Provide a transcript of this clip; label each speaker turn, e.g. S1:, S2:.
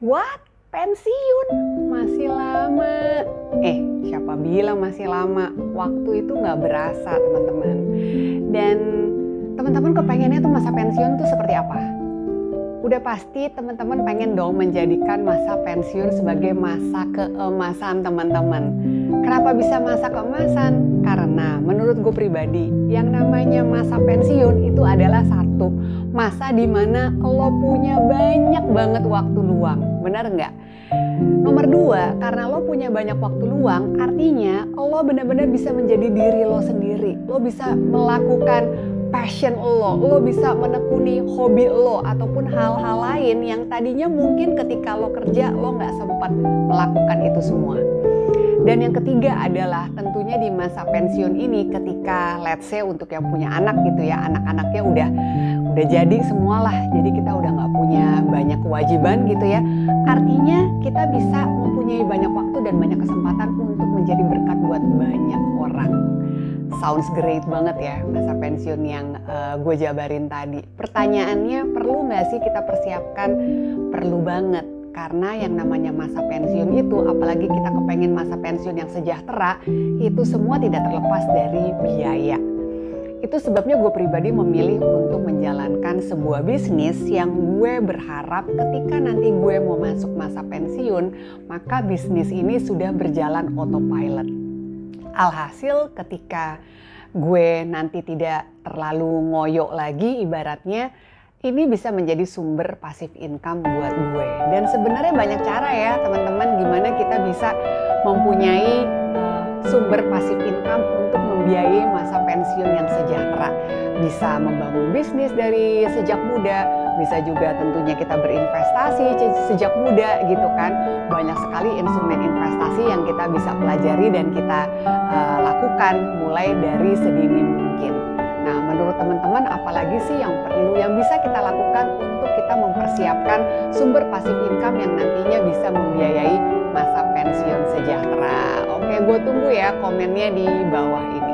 S1: What? Pensiun? Masih lama. Siapa bilang masih lama? Waktu itu nggak berasa, teman-teman. Dan teman-teman kepengennya tuh masa pensiun tuh seperti apa? Udah pasti teman-teman pengen dong menjadikan masa pensiun sebagai masa keemasan teman-teman. Kenapa bisa masa keemasan? Karena menurut gue pribadi, yang namanya masa pensiun itu adalah satu masa dimana lo punya banyak banget waktu luang. Benar nggak? Nomor dua, karena lo punya banyak waktu luang, artinya lo benar-benar bisa menjadi diri lo sendiri. Lo bisa melakukan passion lo bisa menekuni hobi lo ataupun hal-hal lain yang tadinya mungkin ketika lo kerja lo nggak sempat melakukan itu semua. Dan yang ketiga adalah tentunya di masa pensiun ini ketika let's say untuk yang punya anak gitu ya, anak-anaknya udah jadi semualah, jadi kita udah nggak punya banyak kewajiban gitu ya. Artinya kita bisa mempunyai banyak waktu dan banyak kesempatan untuk menjadi berkat buat banyak orang. Sounds great banget ya masa pensiun yang gue jabarin tadi. Pertanyaannya, perlu nggak sih kita persiapkan? Perlu banget. Karena yang namanya masa pensiun itu, apalagi kita kepengen masa pensiun yang sejahtera, itu semua tidak terlepas dari biaya. Itu sebabnya gue pribadi memilih untuk menjalankan sebuah bisnis yang gue berharap ketika nanti gue mau masuk masa pensiun, maka bisnis ini sudah berjalan autopilot. Alhasil ketika gue nanti tidak terlalu ngoyo lagi ibaratnya, ini bisa menjadi sumber pasif income buat gue. Dan sebenarnya banyak cara ya teman-teman gimana kita bisa mempunyai sumber pasif income untuk membiayai masa pensiun yang sejahtera. Bisa membangun bisnis dari sejak muda, bisa juga tentunya kita berinvestasi sejak muda gitu kan. Banyak sekali instrumen investasi yang kita bisa pelajari dan kita lakukan mulai dari sedini mungkin. Nah, menurut teman-teman apalagi sih yang perlu, yang bisa kita lakukan untuk kita mempersiapkan sumber pasif income yang nantinya bisa membiayai masa pensiun sejahtera? Oke, gue tunggu ya komennya di bawah ini.